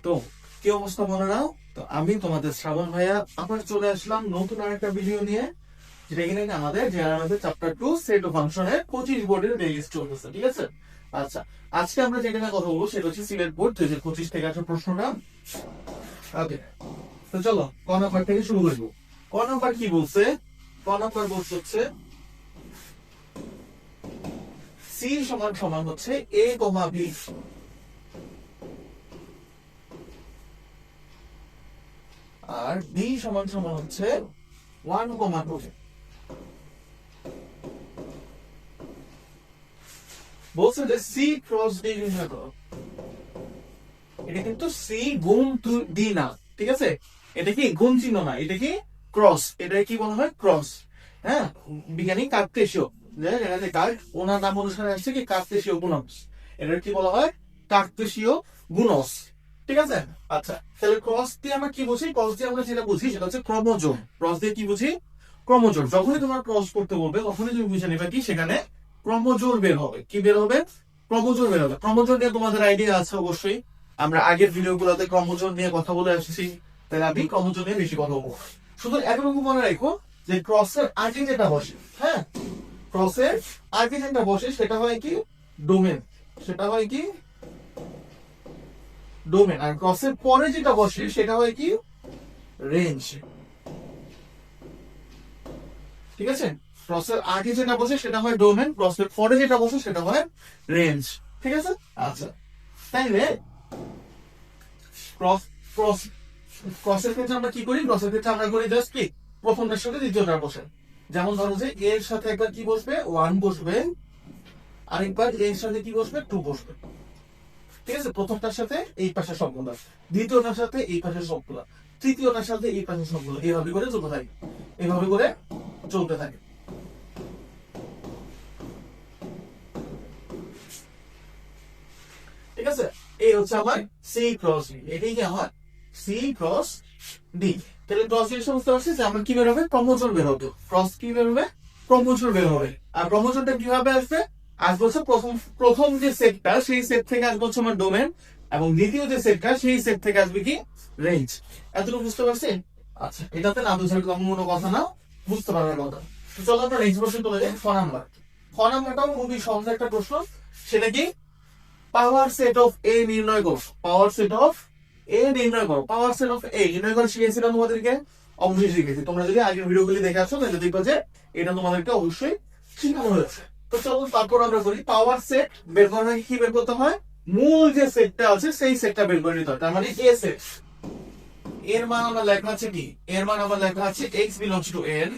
তো কি অবস্থা মনে নাও? তো আমি তোমাদের শ্রাবণ ভাইয়া আবার চলে আসলাম নতুন আরেকটা ভিডিও নিয়ে, যেটা কিনা আমাদের জেনারেল চ্যাপ্টার 2 সেট অফ ফাংশনের 25 বোর্ডের রেজিস্ট চলতেছে। ঠিক আছে, আচ্ছা আজকে আমরা যেটা নিয়ে কথা বলবো সেটা হচ্ছে সিলেট বোর্ড 2025 থেকে আসা প্রশ্নটা। ওকে, তো চলো ক নাম্বার থেকে শুরু করবো। ক নাম্বার কি বলছে? ক নাম্বার বলছে হচ্ছে সি সমান সমান হচ্ছে এ কমা বি, আর বি সমান সমান হচ্ছে 1,2। বলছে যে সি ক্রস ডি নির্ণয় করো। এটা কিন্তু সি গুণ ডি না, ঠিক আছে? এটা কি গুণ চিহ্ন না, এটা কি ক্রস। এটা কি বলা হয়? ক্রস। হ্যাঁ, বিজ্ঞানী কার্তেশীয়, যে কার ওনার নাম অনুসারে আসছে কি কার্তেশীয় গুণস। এটা কি বলা হয়? কার্তেশীয় গুণস। ঠিক আছে, আচ্ছা তাহলে ক্রস দিয়ে আমরা কি বুঝি? ক্রস দিয়ে আমরা যেটা বুঝি সেটা হচ্ছে ক্রমজোড়। ক্রস দিয়ে কি বুঝি? ক্রমজোড়। যখনই তোমার ক্রস করতে বলবে তখনই তুমি বুঝে নিবে কি সেখানে ক্রমজোড় বের হবে। কি বের হবে? ক্রমজোড় বের হবে। ক্রমজোড় নিয়ে তোমাদের আইডিয়া আছে অবশ্যই, আমরা আগের ভিডিও গুলোতে ক্রমজোড় নিয়ে কথা বলে আসছি, তাহলে আমি ক্রমজোড় নিয়ে বেশি কথা বলবো। শুধু এতটুকু মনে রাখো যে ক্রসের আগে যেটা বসে, হ্যাঁ ক্রসের আগে যেটা বসে সেটা হয় কি ডোমেন, সেটা হয় কি ডোমেন। আর ক্রসের পরে যেটা বসে সেটা হয় কি রেঞ্জ। ঠিক আছে, ক্রসের আগে যেটা বসে সেটা হয় ডোমেন, ক্রসের পরে যেটা বসে সেটা হয় রেঞ্জ। ঠিক আছে, আচ্ছা তাইলে ক্রস ক্রস ক্রসের ক্ষেত্রে আমরা কি করি? ক্রসের ক্ষেত্রে আমরা করি জাস্ট কি প্রথমটার সাথে দ্বিতীয়টার বসে। যেমন ধরো যে এর সাথে একবার কি বসবে? 1 বসবে, আরেকবার এর সাথে কি বসবে? 2 বসবে। ঠিক আছে, প্রথমটার সাথে এই পাশে সবগুলো, দ্বিতীয়টার সাথে এই পাশে সবগুলো, তৃতীয়টার সাথে এই পাশে সবগুলো, এইভাবে করে চলতে থাকে, এইভাবে করে চলতে থাকে। ঠিক আছে, এই হচ্ছে আমার সি ক্রস ডি। এটাই কি আমার সি ক্রস ডি। তাহলে ক্রস ডি বুঝতে পারছি যে আমার কি বের হবে? ক্রমজোড় বের হবে। ক্রস কি বের হবে? ক্রমজোড় বের হবে। আর ক্রমজোড়টা কিভাবে আসবে? আসবে হচ্ছে প্রথম যে সেটটা সেই সেট থেকে আসবে হচ্ছে আমার ডোমেন, এবং দ্বিতীয় যে সেটটা সেই সেট থেকে আসবে কি রেঞ্জ। এতটুকু বুঝতে পারছি? আচ্ছা, এটাতে না বুঝার তেমন কোনো কথা না, বুঝতে পারার কথা। তো চলো আমরা নেক্সট প্রশ্ন চলে যাই। খ নাম্বার। খ নাম্বারটাও খুবই সহজ একটা প্রশ্ন। সেটা কি? পাওয়ার সেট অফ এ নির্ণয় করো। পাওয়ার সেট অফ এ নির্ণয় করো। পাওয়ার সেট অফ এ নির্ণয় করে শিখিয়েছিলাম তোমাদেরকে, অবশ্যই শিখেছি। তোমরা যদি আগের ভিডিওগুলি দেখে আসো তাহলে দেখবে যে এটা তোমাদেরকে অবশ্যই শেখানো হয়েছে। তো চলো তারপর আমরা করি পাওয়ার সেট বের করার আগে কি বের করতে হয়? মূল যে সেটটা আছে সেই সেটটা বের করে নিতে হয়। তার মানে এ সেট, এর মান আমরা লেখা আছে কি? এর মান আমরা লেখা আছে x belongs to n,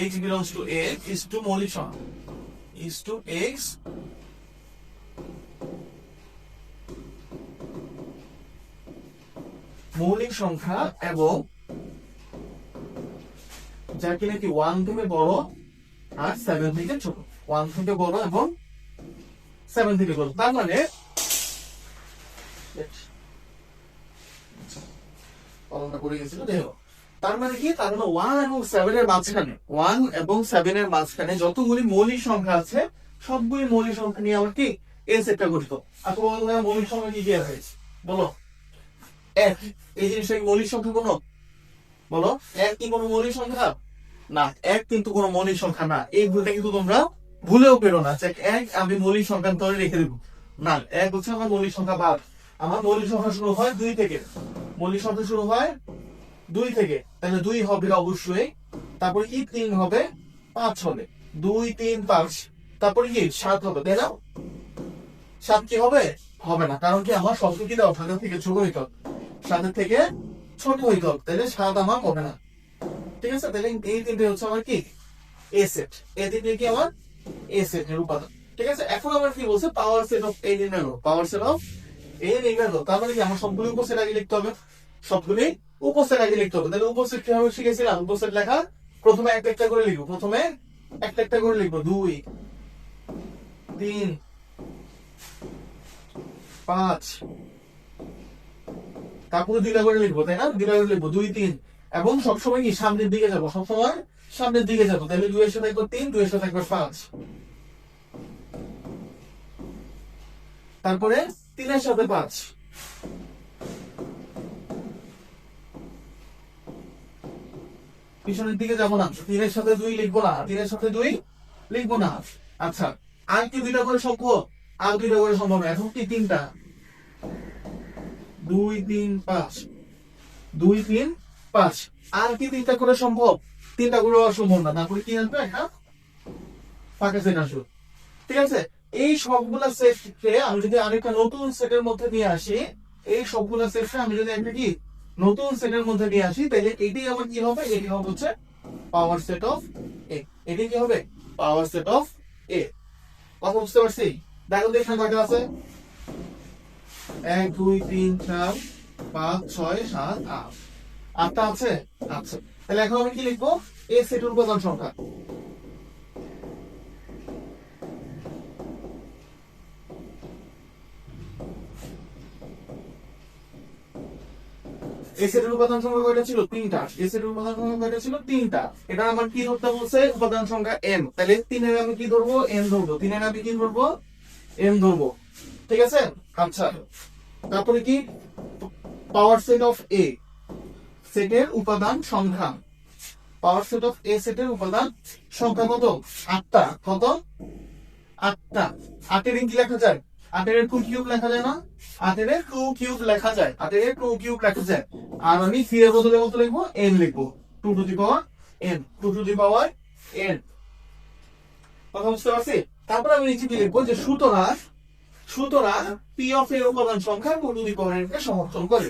x belongs to n is to মৌলিক সংখ্যা, is to x মৌলিক সংখ্যা, এবং যা কিনা কি 1 থেকে বড় আর 7 থেকে ছোট। 1 থেকে বড় এবং 7 থেকে বড়। তার মানে করে গেছিল, দেখো তার মানে কি? তার মানে 1 এবং 7 এর মাঝখানে, 1 এবং 7 এর মাঝখানে যতগুলি মৌলিক সংখ্যা আছে সবগুলি মৌলিক সংখ্যা নিয়ে আমার কি এ সেটটা গঠিত। আর তোমাদের মৌলিক সংখ্যা কি কি আছে বলো? এক। এই জিনিসটা কি মৌলিক সংখ্যা কোনো? বলো, এক কি কোনো মৌলিক সংখ্যা? না, এক কিন্তু কোনো মৌলিক সংখ্যা না। এই ভুলটা কিন্তু তোমরা ভুলেও পেরো না যে এক আমি মৌলিক সংখ্যার তরে রেখে দেবো। না, এক হচ্ছে আমার মৌলিক সংখ্যা বাদ। আমার মৌলিক সংখ্যা শুরু হয় 2 থেকে। মৌলিক সংখ্যা শুরু হয় 2 থেকে, তাহলে 2 হবে অবশ্যই। তারপরে কি 3 হবে, 5 হবে, 2 3 5। তারপরে কি 7 হবে, তাই না? 7 কি হবে? হবে না, কারণ কি আমার শব্দ কি দাও 7 থেকে ছোট হইতে হবে, 7 থেকে ছোট হইতে হবে, তাহলে 7 আমার হবে না। ঠিক আছে, তাহলে এই তিনটে হচ্ছে আমার কি এ সেট। এই তিনটে কি আমার এ সেট এর উপাদান। ঠিক আছে, এখন আমার কি বলছে? পাওয়ার সেট অফ এ নির্ণয় করো। পাওয়ার সেট অফ এ নির্ণয় করো, তার মানে কি আমার সবগুলি উপসেট আগে লিখতে হবে, সবগুলি উপসেট আগে লিখতে হবে। তাহলে উপসেট কিভাবে শিখেছিলাম? উপসেট লেখা প্রথমে একটা একটা করে লিখবো, প্রথমে একটা একটা করে লিখবো, 2 3 5, তারপরে 2টা করে লিখবো, তাই না? 2টা করে লিখবো, 2 3, এবং সবসময় কি সামনের দিকে যাবো, সবসময় সামনের দিকে যাবো। তাহলে 2 এর সাথে একবার 3, 2 এর সাথে একবার 5। তারপরে 3 এর সাথে 5, পিছনের দিকে যাবো না, 3 এর সাথে 2 লিখবো না, 3 এর সাথে 2 লিখবো না। আচ্ছা, আর কি 2টা করে সম্ভব? আর 2টা করে সম্ভব না, এখন কি 3টা, 2 3 5, 2 3 5, আর কি 3টা করে সম্ভব? 3টা করে অসম্ভব না, তারপরে কি আসবে? একটা ফাঁকা সেট আসবে। ঠিক আছে, এই সবগুলা সেটকে আমি যদি আরেকটা নতুন সেটের মধ্যে নিয়ে আসি, এই সবগুলা সেটকে আমি যদি একটা কি নতুন সেটের মধ্যে নিয়ে আসি, তাহলে এটি আমার কি হবে? এটি হবে হচ্ছে পাওয়ার সেট অফ এ। এটি কি হবে? পাওয়ার সেট অফ এ। কথা বুঝতে পারছি? দেখো তো এখানে কয়টা আছে? 1 2 3 4 5 6 7 8, 8টা আছে। আচ্ছা, তাহলে এখন আমি কি লিখবো? এ সেটের উপাদান সংখ্যা। এসের উপাদান সংখ্যা কয়টা ছিল? 3টা। এসের উপাদান সংখ্যা কয়টা ছিল? 3টা। এটা আমার কি ধরতে বলছে? উপাদান সংখ্যা m। তাহলে 3 এর আমি কি ধরবো? m ধরবো। 3 এর আমি কি ধরবো? m ধরবো। ঠিক আছে? আচ্ছা, তারপরে কি? পাওয়ার সেট অফ a, সেটের উপাদান সংখ্যা। পাওয়ার সেট অফ a সেটের উপাদান সংখ্যা কত? 8টা। কত? 8টা। 8 এর কি লেখা যায়? 8 এর 2 কিউব লেখা যায় না? 8 এর 2 কিউব লেখা যায়। 8 এর 2 কিউব লেখা যায়। আর আমি 3 এর বদলে কত লিখবো? n লিখবো। 2 two the power n, 2 two the power n। কথা বুঝতে পারছি? তারপর আমি নিচে কি লিখবো? যে সুতরাং p অফ এর উপাদান সংখ্যা 2 টু দি পাওয়ার n কে সমর্থন করে।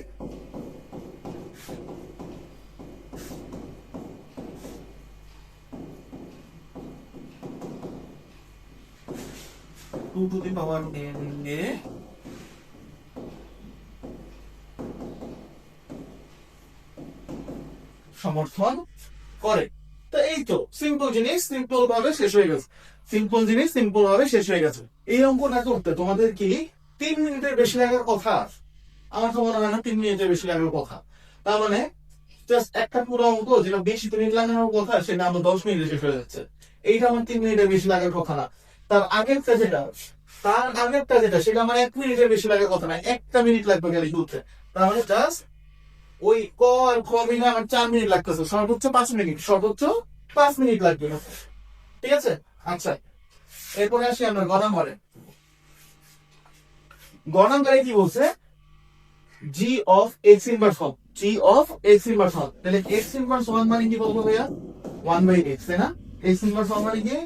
Two to the power n এ সমর্থন করে। তো এই তো সিম্পল জিনিস সিম্পল ভাবে শেষ হয়ে গেছে। সিম্পল জিনিস সিম্পল ভাবে শেষ হয়ে গেছে। এই অঙ্কটা করতে তোমাদের কি 3 মিনিটের বেশি লাগার কথা? আমার তো মনে হয় না 3 মিনিটের বেশি লাগার কথা। তার মানে জাস্ট একটা পুরো অঙ্ক যেটা 20 মিনিট লাগানোর কথা, সেটা আমার 10 মিনিটে শেষ হয়ে যাচ্ছে। এইটা আমার 3 মিনিটের বেশি লাগার কথা না। তার আগেরটা যেটা সেটা আমার 1 মিনিটের বেশি লাগার কথা না, 1 মিনিট লাগবে খালি শুনতে। তার মানে জাস্ট ওই ক আর খ মিলে আমার 4 মিনিট লাগতেছে, সর্বোচ্চ 5 মিনিট, সর্বোচ্চ 5 মিনিট লাগবে। ঠিক আছে? আচ্ছা, এরপরে আসি আমরা গণাঙ্গারে। গণাঙ্গারে কি বলছে? g of x inverse 1, g of x inverse 1। তাহলে x ইনভার্স 1 মানে কি বলবো ভাইয়া? 1/x, তাই না? x ইনভার্স 1 মানে কি?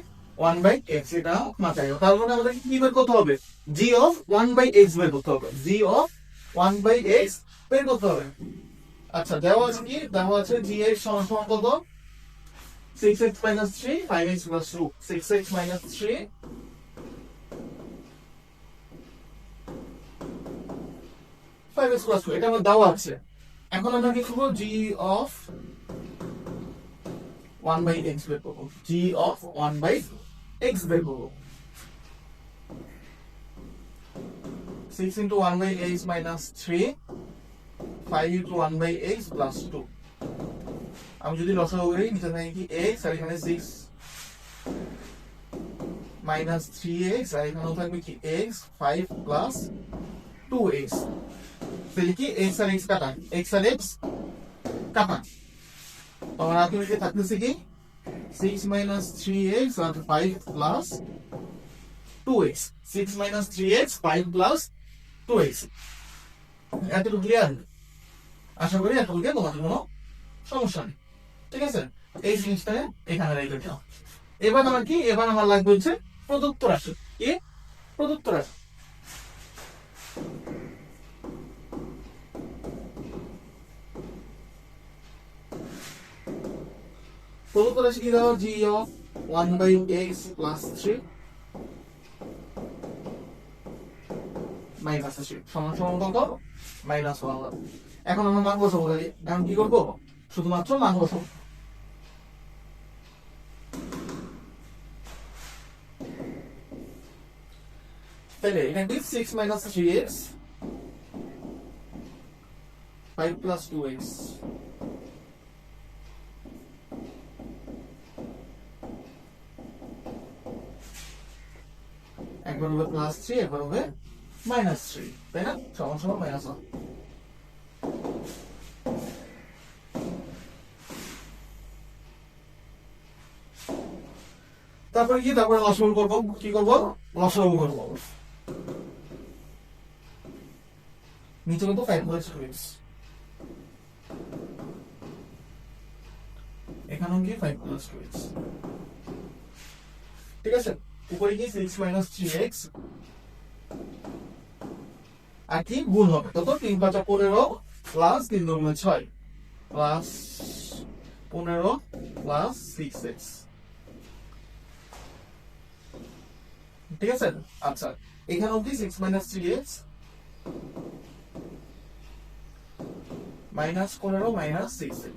1/x। এটা মাথায়। তার মানে আমাদের কি বের করতে হবে? g of 1/x বের করতে হবে। g of 1/x বের করতে হবে। আচ্ছা, দেওয়া আছে কি? দেওয়া আছে gx সমান কত? 6x minus 3, 5x plus 2, 6x minus 3, 5x plus 2, এটা আমার দেওয়া আছে। এখন আমরা কি করবো? g of 1/x বের করবো। g of 1/x বের করবো। 6 into 1/x minus 3, 5 into 1/x plus 2। আমি যদি লসাগু করি, নিচে থাকে কি x, আর এখানে 6 minus 3x, আর এখানেও থাকবে কি x, 5 plus 2x। তাহলে কি x আর x কাটা, x আর x কাটা। তখন আলটিমেটলি থাকতেছে কি 6 minus 3x আর 5 plus 2x। 6 minus 3x, 5 plus 2x। এতটুকু ক্লিয়ার? আশা করি এতটুকু তোমাদের কোনো সমস্যা নেই। ঠিক আছে? এই জিনিসটা এখানে রেখে দাও। এবার আমার কি? এবার আমার লাগবে হচ্ছে প্রদত্ত রাশি। কি? প্রদত্ত রাশি। প্রদত্ত রাশি কি দাও? g of 1/x plus 3 minus 3 সমান সমান কত? -1। এখন আমরা মান বসাবো। এখন কি করবো? শুধুমাত্র মান বসাবো। তাহলে এখানে 6 minus 3x, 5 plus 2x, একবার হবে প্লাস 3, একবার হবে -3, তাই না? সমান সমান -1। তারপরে কি, তারপরে লসাগু করবো। কি করবো? লসাগু করবো। নিচে কত? 5+2x, এখানেও কি 5+2x, ঠিক আছে। উপরে কি 6 - 3x, আর কি গুণ হবে কত? 3 × 5 = 15 প্লাস 3 × 9 = 6 প্লাস 15 প্লাস 6x, ঠিক আছে। আচ্ছা, এখানে অবধি 6 - 3x -15 - 6x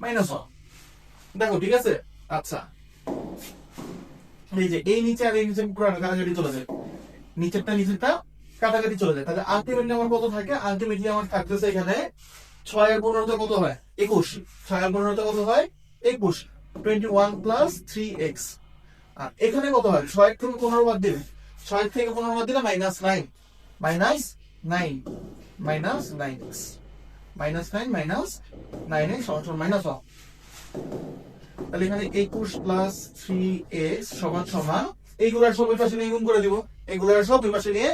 -1, দেখো ঠিক আছে। আচ্ছা, এই যে এই নিচে আর এই নিচে পুরো কাটাকাটি চলে যায়, নিচেরটা কাটাকাটি চলে যায়, তাহলে আলটিমেটলি আমার কত থাকে? আলটিমেটলি আমার থাকতেছে এখানে 6 এর 15 কত হয়? 21। 6 এর 15 কত হয়? 21, 21 প্লাস 3x। আর এখানে কত হয়? 6 থেকে 15 বাদ দিলে, 6 থেকে 15 বাদ দিলে -9, -9 -9x, -9 সমান -1। তাহলে এখানে 21 প্লাস 3x সমান সমান, এইগুলার সব ওই পাশে নিয়ে গুণ করে দিব, এইগুলার সব ওই পাশে নিয়ে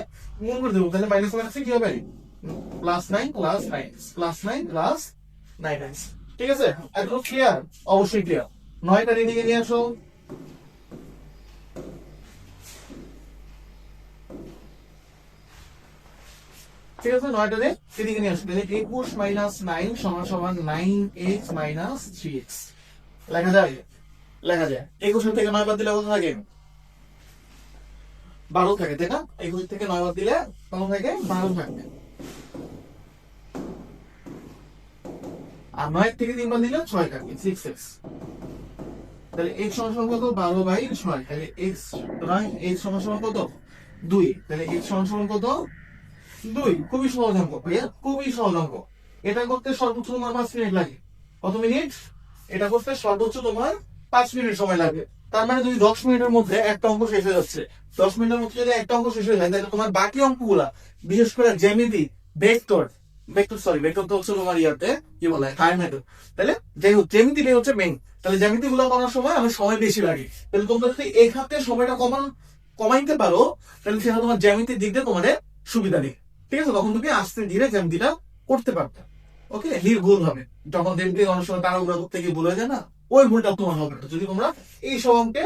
গুণ করে দিব, তাহলে মাইনাস মাইনাসে কি হবে? +9 প্লাস 9x, +9 প্লাস 9x, ঠিক আছে। এখন ক্লিয়ার? অবশ্যই ক্লিয়ার। 9টা এদিকে নিয়ে আসো, ঠিক আছে। 9টা এদিকে নিয়ে আসো, তাহলে 21 - 9 সমান সমান 9x - 3x, লেখা যায়? লেখা যায়। 21 থেকে 9 বাদ দিলে কত থাকে? 12 থাকে, তাই না? 21 থেকে 9 বাদ দিলে কত থাকে? 12 থাকে। আর 9 থেকে 3 বাদ দিলে 6 থাকে, 6x। তাহলে x সমান সমান কত? 12/6। তাহলে x সুতরাং x সমান সমান কত? 2। তাহলে x সমান সমান কত? 2। খুবই সহজ অঙ্ক ভাইয়া, খুবই সহজ অঙ্ক। এটা করতে সর্বোচ্চ তোমার 5 মিনিট লাগে। কত মিনিট? এটা করতে সর্বোচ্চ তোমার 5 মিনিট সময় লাগে। তার মানে তুমি 10 মিনিটের মধ্যে একটা অঙ্ক শেষ হয়ে যাচ্ছে। 10 মিনিটের মধ্যে যদি একটা অঙ্ক শেষ হয়ে যায়, তাহলে তোমার বাকি অঙ্কগুলা, বিশেষ করে জ্যামিতি, ভেক্টর তো হচ্ছে তোমার ইয়াতে কি বলে, হায়ার মেথড। তাহলে যাই হোক, জ্যামিতিটাই হচ্ছে মেইন। তাহলে জ্যামিতি গুলো করার সময় আমার সময় বেশি লাগে। তাহলে তোমরা যদি এই খাতে সময়টা কমাইতে পারো, তাহলে সেটা তোমার জ্যামিতির দিক দিয়ে তোমাদের সুবিধা নেই, ঠিক আছে। তখন তুমি আস্তে ধীরে জ্যামিতিটা করতে পারবে, ওকে, নির্ভুল হবে। যখন জ্যামিতি অনেক সময় তাড়াহুড়া করতে গিয়ে ভুলে যায় না, ওই ভুলটা তোমার হবে না। যদি তোমরা এই সব অঙ্কে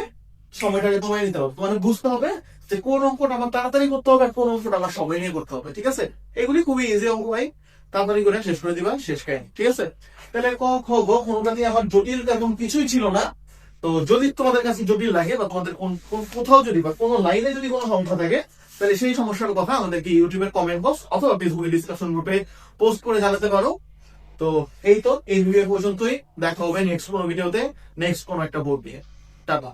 সময়টাকে কমাই নিতে হবে, তোমার বুঝতে হবে যে কোন অঙ্কটা আমার তাড়াতাড়ি করতে হবে, কোন অঙ্কটা আমার সময় নিয়ে করতে হবে, ঠিক আছে। এগুলি খুবই ইজি অঙ্ক ভাই, তাড়াতাড়ি করে শেষ করে দিবা, শেষ কাহিনী, ঠিক আছে। তাহলে ক খ গ কোনটা দিয়ে আমার জটিল এবং কিছুই ছিল না। তো যদি তোমাদের কাছে জটিল লাগে বা তোমাদের কোথাও যদি বা কোনো লাইনে যদি কোনো সমস্যা থাকে, তাহলে সেই সমস্যার কথা আমাদেরকে ইউটিউবের কমেন্ট বক্স অথবা ফেসবুকে ডিসকাশন গ্রুপে পোস্ট করে জানাতে পারো। তো এই ভিডিও পর্যন্তই, দেখা হবে নেক্সট কোনো ভিডিওতে, নেক্সট কোনো একটা বোর্ড দিয়ে। টাটা।